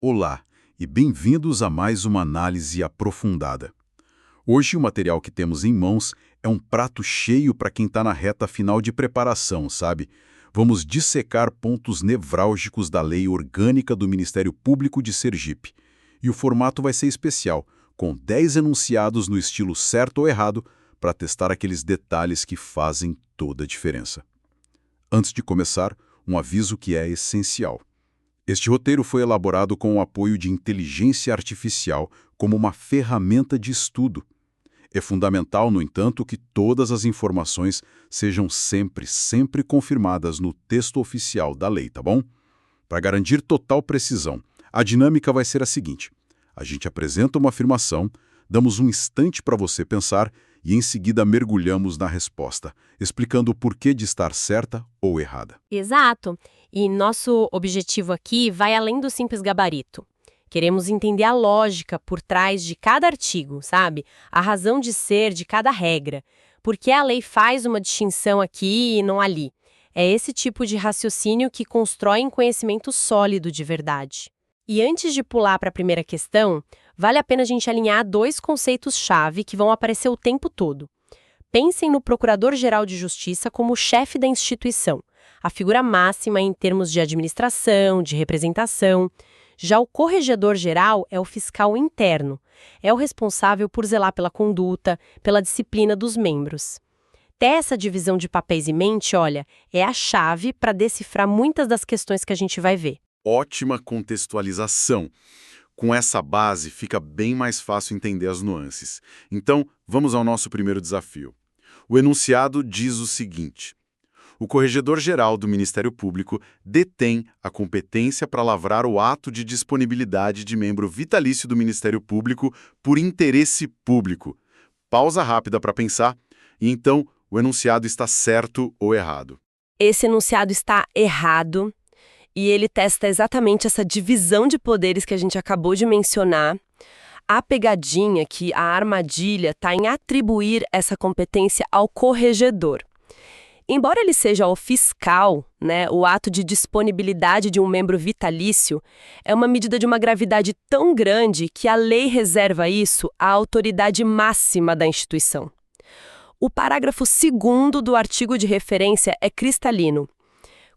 Olá e bem-vindos a mais uma análise aprofundada. Hoje o material que temos em mãos é um prato cheio para quem está na reta final de preparação, sabe? Vamos dissecar pontos nevrálgicos da Lei Orgânica do Ministério Público de Sergipe. E o formato vai ser especial, com 10 enunciados no estilo certo ou errado, para testar aqueles detalhes que fazem toda a diferença. Antes de começar, um aviso que é essencial. Este roteiro foi elaborado com o apoio de inteligência artificial como uma ferramenta de estudo. É fundamental, no entanto, que todas as informações sejam sempre confirmadas no texto oficial da lei, tá bom? Para garantir total precisão, a dinâmica vai ser a seguinte: a gente apresenta uma afirmação, damos um instante para você pensar e em seguida mergulhamos na resposta, explicando o porquê de estar certa ou errada. Exato. E nosso objetivo aqui vai além do simples gabarito. Queremos entender a lógica por trás de cada artigo, sabe? A razão de ser de cada regra. Por que a lei faz uma distinção aqui e não ali? É esse tipo de raciocínio que constrói um conhecimento sólido de verdade. E antes de pular para a primeira questão, vale a pena a gente alinhar dois conceitos-chave que vão aparecer o tempo todo. Pensem no Procurador-Geral de Justiça como o chefe da instituição, a figura máxima em termos de administração, de representação. Já o Corregedor-Geral é o fiscal interno, é o responsável por zelar pela conduta, pela disciplina dos membros. Ter essa divisão de papéis em mente, olha, é a chave para decifrar muitas das questões que a gente vai ver. Ótima contextualização. Com essa base, fica bem mais fácil entender as nuances. Então, vamos ao nosso primeiro desafio. O enunciado diz o seguinte: o Corregedor-Geral do Ministério Público detém a competência para lavrar o ato de disponibilidade de membro vitalício do Ministério Público por interesse público. Pausa rápida para pensar, e então o enunciado está certo ou errado? Esse enunciado está errado. E ele testa exatamente essa divisão de poderes que a gente acabou de mencionar. A pegadinha, a armadilha, está em atribuir essa competência ao corregedor. Embora ele seja o fiscal, o ato de disponibilidade de um membro vitalício é uma medida de uma gravidade tão grande que a lei reserva isso à autoridade máxima da instituição. O parágrafo 2º do artigo de referência é cristalino.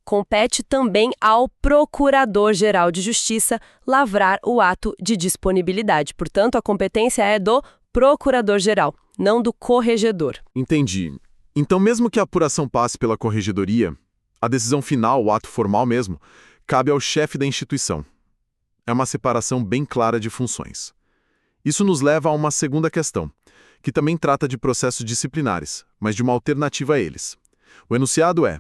Compete também ao Procurador-Geral de Justiça lavrar o ato de disponibilidade. Portanto, a competência é do Procurador-Geral, não do Corregedor. Entendi. Então, mesmo que a apuração passe pela Corregedoria, a decisão final, o ato formal mesmo, cabe ao chefe da instituição. É uma separação bem clara de funções. Isso nos leva a uma segunda questão, que também trata de processos disciplinares, mas de uma alternativa a eles. O enunciado é: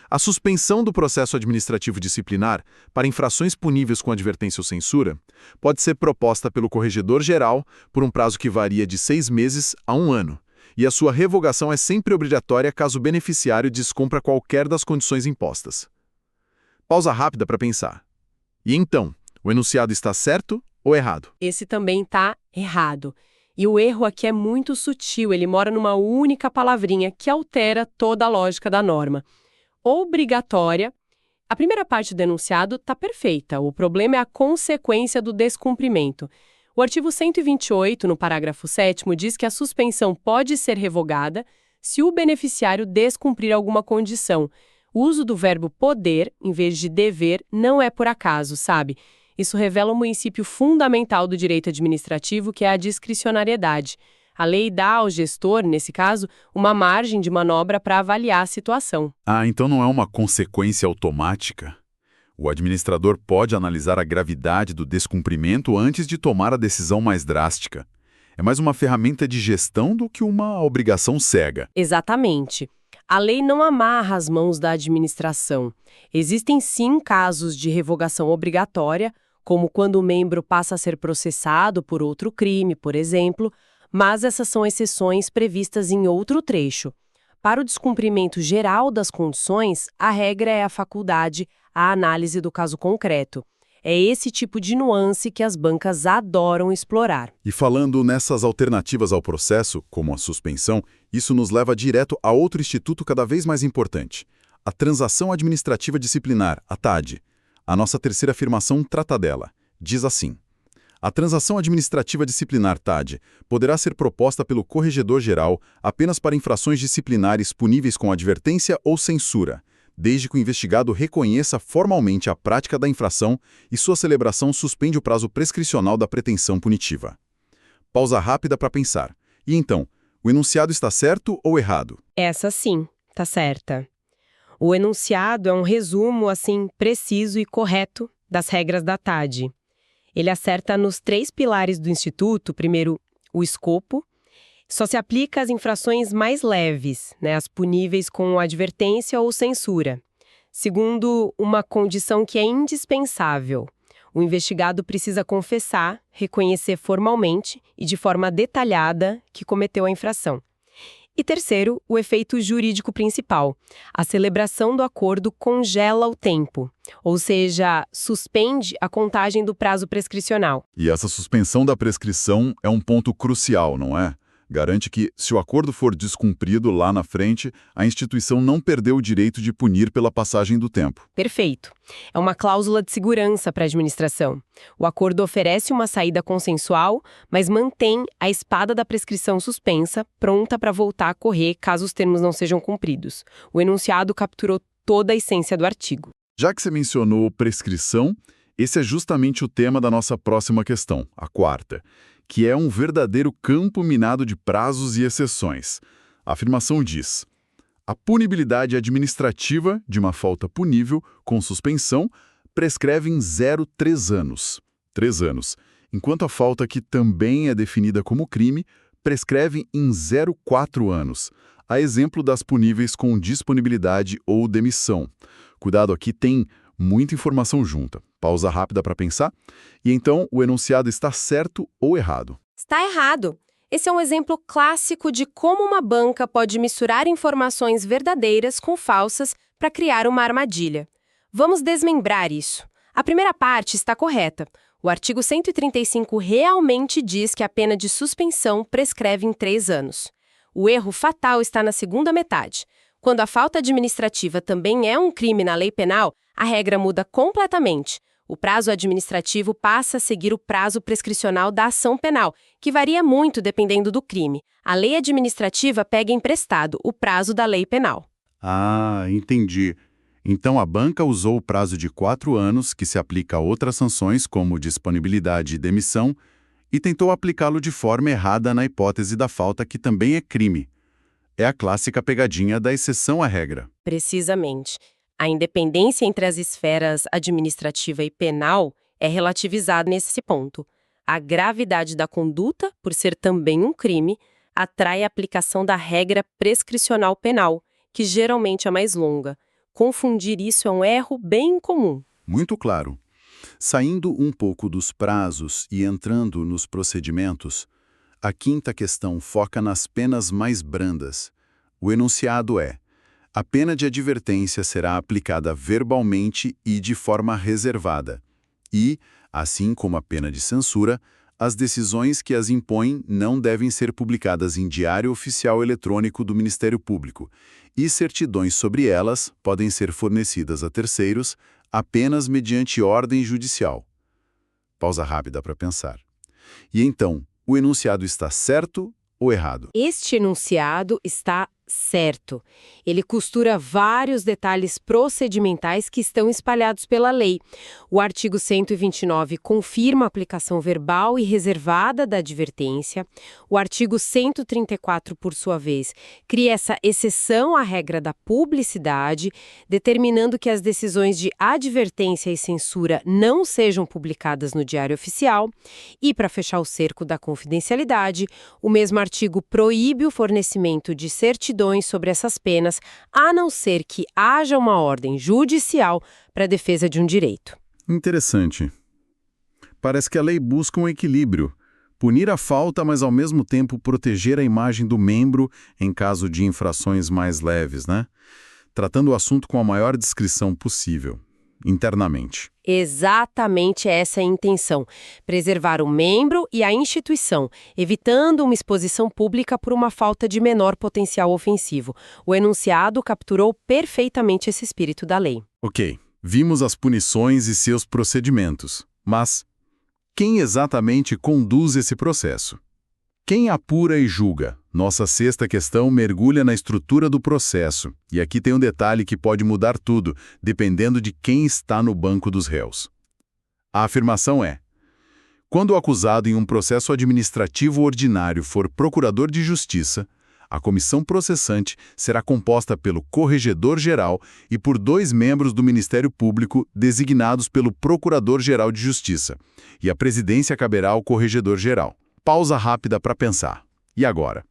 a suspensão do processo administrativo disciplinar para infrações puníveis com advertência ou censura pode ser proposta pelo Corregedor-Geral por um prazo que varia de 6 meses a 1 ano, e a sua revogação é sempre obrigatória caso o beneficiário descumpra qualquer das condições impostas. Pausa rápida para pensar. E então, o enunciado está certo ou errado? Esse também está errado. E o erro aqui é muito sutil, ele mora numa única palavrinha que altera toda a lógica da norma. Obrigatória. A primeira parte do enunciado está perfeita. O problema é a consequência do descumprimento. O artigo 128, no parágrafo 7º, diz que a suspensão pode ser revogada se o beneficiário descumprir alguma condição. O uso do verbo poder, em vez de dever, não é por acaso, sabe? Isso revela um princípio fundamental do direito administrativo, que é a discricionariedade. A lei dá ao gestor, nesse caso, uma margem de manobra para avaliar a situação. Então não é uma consequência automática? O administrador pode analisar a gravidade do descumprimento antes de tomar a decisão mais drástica. É mais uma ferramenta de gestão do que uma obrigação cega. Exatamente. A lei não amarra as mãos da administração. Existem sim casos de revogação obrigatória, como quando o membro passa a ser processado por outro crime, por exemplo, mas essas são exceções previstas em outro trecho. Para o descumprimento geral das condições, a regra é a faculdade, a análise do caso concreto. É esse tipo de nuance que as bancas adoram explorar. E falando nessas alternativas ao processo, como a suspensão, isso nos leva direto a outro instituto cada vez mais importante, a transação administrativa disciplinar, a TAD. A nossa terceira afirmação trata dela. Diz assim: a transação administrativa disciplinar TAD poderá ser proposta pelo Corregedor-Geral apenas para infrações disciplinares puníveis com advertência ou censura, desde que o investigado reconheça formalmente a prática da infração e sua celebração suspende o prazo prescricional da pretensão punitiva. Pausa rápida para pensar. E então, o enunciado está certo ou errado? Essa sim, tá certa. O enunciado é um resumo, assim, preciso e correto das regras da TAD. Ele acerta nos 3 pilares do Instituto. Primeiro, o escopo. Só se aplica às infrações mais leves, né, as puníveis com advertência ou censura. Segundo, uma condição que é indispensável. O investigado precisa confessar, reconhecer formalmente e de forma detalhada que cometeu a infração. E terceiro, o efeito jurídico principal. A celebração do acordo congela o tempo, ou seja, suspende a contagem do prazo prescricional. E essa suspensão da prescrição é um ponto crucial, não é? Garante que, se o acordo for descumprido lá na frente, a instituição não perdeu o direito de punir pela passagem do tempo. Perfeito. É uma cláusula de segurança para a administração. O acordo oferece uma saída consensual, mas mantém a espada da prescrição suspensa, pronta para voltar a correr caso os termos não sejam cumpridos. O enunciado capturou toda a essência do artigo. Já que você mencionou prescrição, esse é justamente o tema da nossa próxima questão, a quarta, que é um verdadeiro campo minado de prazos e exceções. A afirmação diz: a punibilidade administrativa de uma falta punível com suspensão prescreve em 0,3 anos. 3 anos. Enquanto a falta que também é definida como crime prescreve em 0,4 anos. A exemplo das puníveis com disponibilidade ou demissão. Cuidado, aqui tem muita informação junta. Pausa rápida para pensar. E então, o enunciado está certo ou errado? Está errado. Esse é um exemplo clássico de como uma banca pode misturar informações verdadeiras com falsas para criar uma armadilha. Vamos desmembrar isso. A primeira parte está correta. O artigo 135 realmente diz que a pena de suspensão prescreve em 3 anos. O erro fatal está na segunda metade. Quando a falta administrativa também é um crime na lei penal, a regra muda completamente. O prazo administrativo passa a seguir o prazo prescricional da ação penal, que varia muito dependendo do crime. A lei administrativa pega emprestado o prazo da lei penal. Ah, entendi. Então a banca usou o prazo de 4 anos, que se aplica a outras sanções, como disponibilidade e demissão, e tentou aplicá-lo de forma errada na hipótese da falta, que também é crime. É a clássica pegadinha da exceção à regra. Precisamente. A independência entre as esferas administrativa e penal é relativizada nesse ponto. A gravidade da conduta, por ser também um crime, atrai a aplicação da regra prescricional penal, que geralmente é mais longa. Confundir isso é um erro bem comum. Muito claro. Saindo um pouco dos prazos e entrando nos procedimentos, a quinta questão foca nas penas mais brandas. O enunciado é: a pena de advertência será aplicada verbalmente e de forma reservada. E, assim como a pena de censura, as decisões que as impõem não devem ser publicadas em Diário Oficial Eletrônico do Ministério Público, e certidões sobre elas podem ser fornecidas a terceiros apenas mediante ordem judicial. Pausa rápida para pensar. E então, o enunciado está certo ou errado? Este enunciado está certo. Ele costura vários detalhes procedimentais que estão espalhados pela lei. O artigo 129 confirma a aplicação verbal e reservada da advertência. O artigo 134, por sua vez, cria essa exceção à regra da publicidade, determinando que as decisões de advertência e censura não sejam publicadas no Diário Oficial. E, para fechar o cerco da confidencialidade, o mesmo artigo proíbe o fornecimento de certidões sobre essas penas, a não ser que haja uma ordem judicial para a defesa de um direito. Interessante. Parece que a lei busca um equilíbrio. Punir a falta, mas ao mesmo tempo proteger a imagem do membro em caso de infrações mais leves, né? Tratando o assunto com a maior discrição possível, internamente. Exatamente essa é a intenção, preservar o membro e a instituição, evitando uma exposição pública por uma falta de menor potencial ofensivo. O enunciado capturou perfeitamente esse espírito da lei. Ok, vimos as punições e seus procedimentos, mas quem exatamente conduz esse processo? Quem apura e julga? Nossa sexta questão mergulha na estrutura do processo. E aqui tem um detalhe que pode mudar tudo, dependendo de quem está no banco dos réus. A afirmação é: quando o acusado em um processo administrativo ordinário for procurador de justiça, a comissão processante será composta pelo corregedor-geral e por 2 membros do Ministério Público designados pelo Procurador-Geral de Justiça, e a presidência caberá ao corregedor-geral. Pausa rápida para pensar. E agora?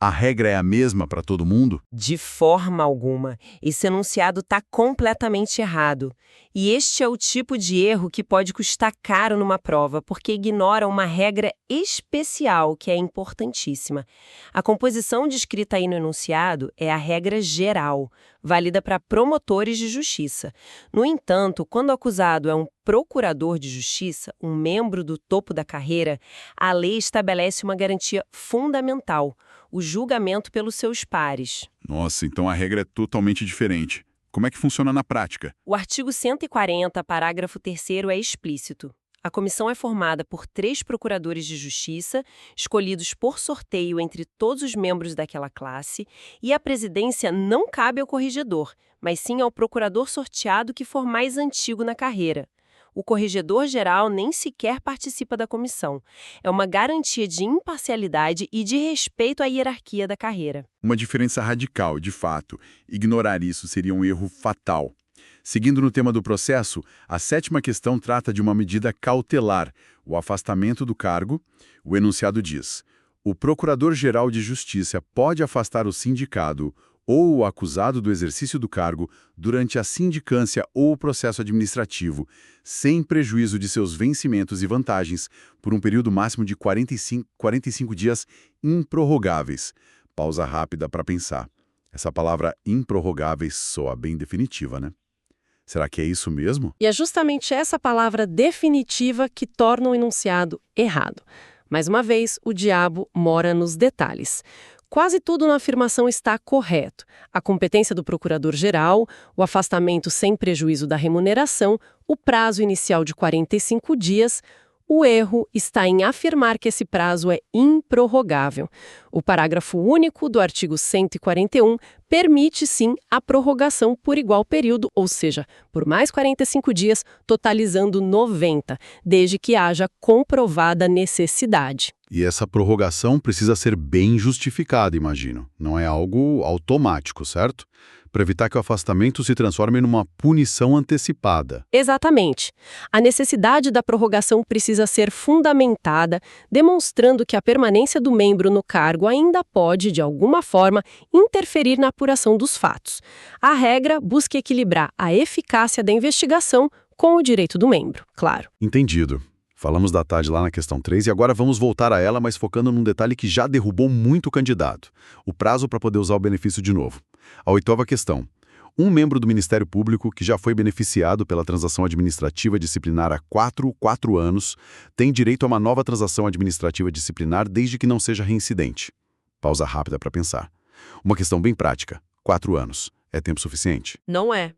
A regra é a mesma para todo mundo? De forma alguma. Esse enunciado está completamente errado. E este é o tipo de erro que pode custar caro numa prova, porque ignora uma regra especial que é importantíssima. A composição descrita aí no enunciado é a regra geral, válida para promotores de justiça. No entanto, quando o acusado é um procurador de justiça, um membro do topo da carreira, a lei estabelece uma garantia fundamental: o julgamento pelos seus pares. Nossa, então a regra é totalmente diferente. Como é que funciona na prática? O artigo 140, parágrafo 3º, é explícito. A comissão é formada por 3 procuradores de justiça, escolhidos por sorteio entre todos os membros daquela classe, e a presidência não cabe ao corregedor, mas sim ao procurador sorteado que for mais antigo na carreira. O corregedor-geral nem sequer participa da comissão. É uma garantia de imparcialidade e de respeito à hierarquia da carreira. Uma diferença radical, de fato. Ignorar isso seria um erro fatal. Seguindo no tema do processo, a 7ª questão trata de uma medida cautelar, o afastamento do cargo. O enunciado diz: o Procurador-Geral de Justiça pode afastar o sindicado ou o acusado do exercício do cargo durante a sindicância ou o processo administrativo, sem prejuízo de seus vencimentos e vantagens, por um período máximo de 45 dias improrrogáveis. Pausa rápida para pensar. Essa palavra improrrogáveis soa bem definitiva, né? Será que é isso mesmo? E é justamente essa palavra definitiva que torna o enunciado errado. Mais uma vez, o diabo mora nos detalhes. Quase tudo na afirmação está correto. A competência do procurador-geral, o afastamento sem prejuízo da remuneração, o prazo inicial de 45 dias. O erro está em afirmar que esse prazo é improrrogável. O parágrafo único do artigo 141 permite, sim, a prorrogação por igual período, ou seja, por mais 45 dias, totalizando 90, desde que haja comprovada necessidade. E essa prorrogação precisa ser bem justificada, imagino. Não é algo automático, certo? Para evitar que o afastamento se transforme numa punição antecipada. Exatamente. A necessidade da prorrogação precisa ser fundamentada, demonstrando que a permanência do membro no cargo ainda pode, de alguma forma, interferir na apuração dos fatos. A regra busca equilibrar a eficácia da investigação com o direito do membro, claro. Entendido. Falamos da TAD lá na questão 3 e agora vamos voltar a ela, mas focando num detalhe que já derrubou muito o candidato: o prazo para poder usar o benefício de novo. A 8ª questão. Um membro do Ministério Público que já foi beneficiado pela transação administrativa disciplinar há 4 anos tem direito a uma nova transação administrativa disciplinar desde que não seja reincidente. Pausa rápida para pensar. Uma questão bem prática. 4 anos. É tempo suficiente? Não é.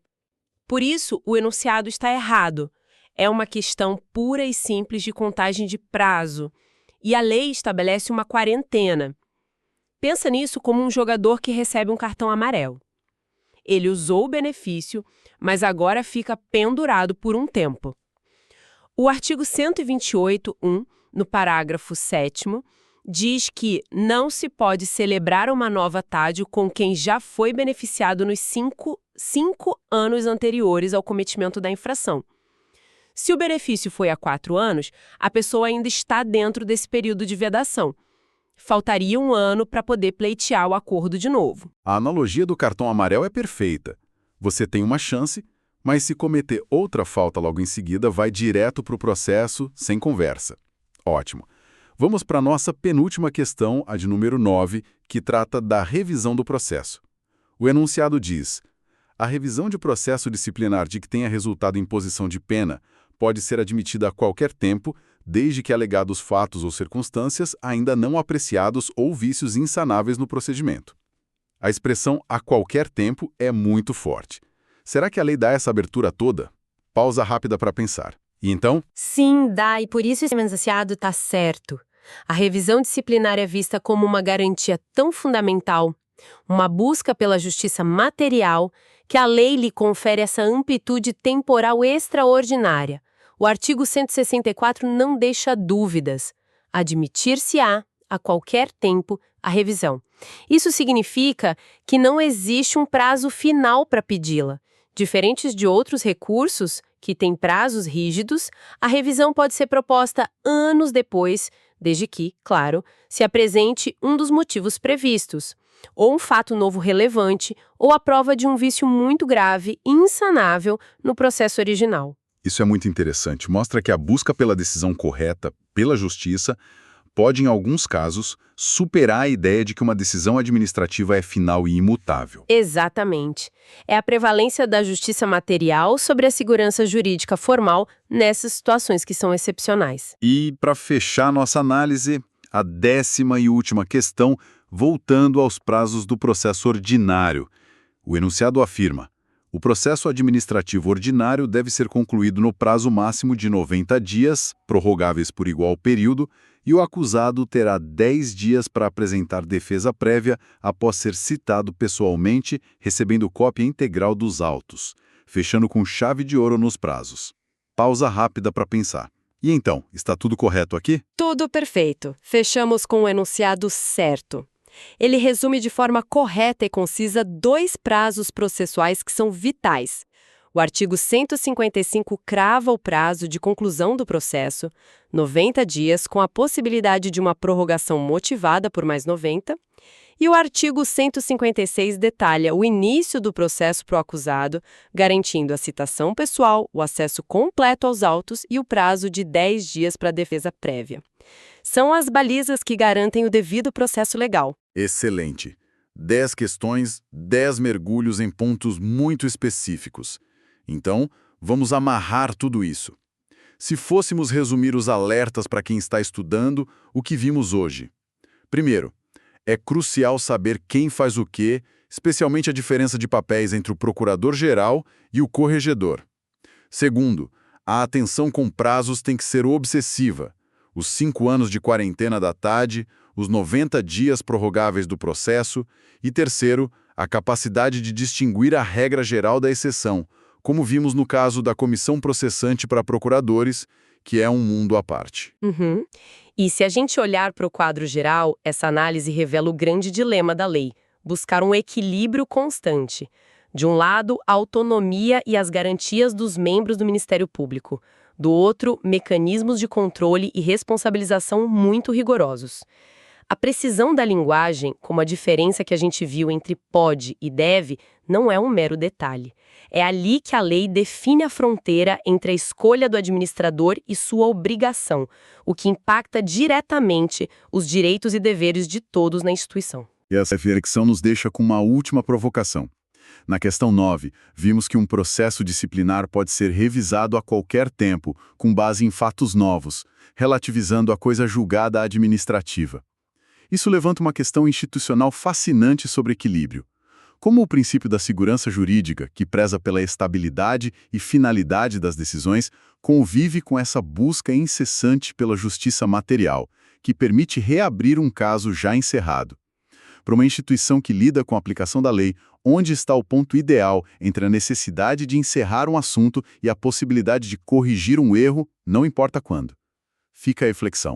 Por isso, o enunciado está errado. É uma questão pura e simples de contagem de prazo. E a lei estabelece uma quarentena. Pensa nisso como um jogador que recebe um cartão amarelo. Ele usou o benefício, mas agora fica pendurado por um tempo. O artigo 128.1, no parágrafo 7º, diz que não se pode celebrar uma nova TAD com quem já foi beneficiado nos 5 anos anteriores ao cometimento da infração. Se o benefício foi há 4 anos, a pessoa ainda está dentro desse período de vedação. Faltaria 1 ano para poder pleitear o acordo de novo. A analogia do cartão amarelo é perfeita. Você tem uma chance, mas se cometer outra falta logo em seguida, vai direto para o processo, sem conversa. Ótimo. Vamos para a nossa penúltima questão, a de número 9, que trata da revisão do processo. O enunciado diz: a revisão de processo disciplinar de que tenha resultado imposição de pena pode ser admitida a qualquer tempo, desde que alegados fatos ou circunstâncias ainda não apreciados ou vícios insanáveis no procedimento. A expressão "a qualquer tempo" é muito forte. Será que a lei dá essa abertura toda? Pausa rápida para pensar. E então? Sim, dá, e por isso esse enunciado está certo. A revisão disciplinar é vista como uma garantia tão fundamental, uma busca pela justiça material, que a lei lhe confere essa amplitude temporal extraordinária. O artigo 164 não deixa dúvidas. Admitir-se-á, a qualquer tempo, a revisão. Isso significa que não existe um prazo final para pedi-la. Diferentes de outros recursos, que têm prazos rígidos, a revisão pode ser proposta anos depois, desde que, claro, se apresente um dos motivos previstos, ou um fato novo relevante, ou a prova de um vício muito grave e insanável no processo original. Isso é muito interessante. Mostra que a busca pela decisão correta, pela justiça, pode, em alguns casos, superar a ideia de que uma decisão administrativa é final e imutável. Exatamente. É a prevalência da justiça material sobre a segurança jurídica formal nessas situações que são excepcionais. E, para fechar nossa análise, a 10ª e última questão, voltando aos prazos do processo ordinário. O enunciado afirma: o processo administrativo ordinário deve ser concluído no prazo máximo de 90 dias, prorrogáveis por igual período, e o acusado terá 10 dias para apresentar defesa prévia após ser citado pessoalmente, recebendo cópia integral dos autos, fechando com chave de ouro nos prazos. Pausa rápida para pensar. E então, está tudo correto aqui? Tudo perfeito. Fechamos com o enunciado certo. Ele resume de forma correta e concisa 2 prazos processuais que são vitais. O artigo 155 crava o prazo de conclusão do processo, 90 dias, com a possibilidade de uma prorrogação motivada por mais 90, e o artigo 156 detalha o início do processo para o acusado, garantindo a citação pessoal, o acesso completo aos autos e o prazo de 10 dias para a defesa prévia. São as balizas que garantem o devido processo legal. Excelente. 10 questões, 10 mergulhos em pontos muito específicos. Então, vamos amarrar tudo isso. Se fôssemos resumir os alertas para quem está estudando, o que vimos hoje? Primeiro, é crucial saber quem faz o quê, especialmente a diferença de papéis entre o procurador-geral e o corregedor. Segundo, a atenção com prazos tem que ser obsessiva. Os 5 anos de quarentena da TAD, os 90 dias prorrogáveis do processo e, terceiro, a capacidade de distinguir a regra geral da exceção, como vimos no caso da comissão processante para procuradores, que é um mundo à parte. E se a gente olhar para o quadro geral, essa análise revela o grande dilema da lei, buscar um equilíbrio constante. De um lado, a autonomia e as garantias dos membros do Ministério Público. Do outro, mecanismos de controle e responsabilização muito rigorosos. A precisão da linguagem, como a diferença que a gente viu entre pode e deve, não é um mero detalhe. É ali que a lei define a fronteira entre a escolha do administrador e sua obrigação, o que impacta diretamente os direitos e deveres de todos na instituição. E essa reflexão nos deixa com uma última provocação. Na questão 9, vimos que um processo disciplinar pode ser revisado a qualquer tempo, com base em fatos novos, relativizando a coisa julgada administrativa. Isso levanta uma questão institucional fascinante sobre equilíbrio. Como o princípio da segurança jurídica, que preza pela estabilidade e finalidade das decisões, convive com essa busca incessante pela justiça material, que permite reabrir um caso já encerrado. Para uma instituição que lida com a aplicação da lei, onde está o ponto ideal entre a necessidade de encerrar um assunto e a possibilidade de corrigir um erro, não importa quando? Fica a reflexão.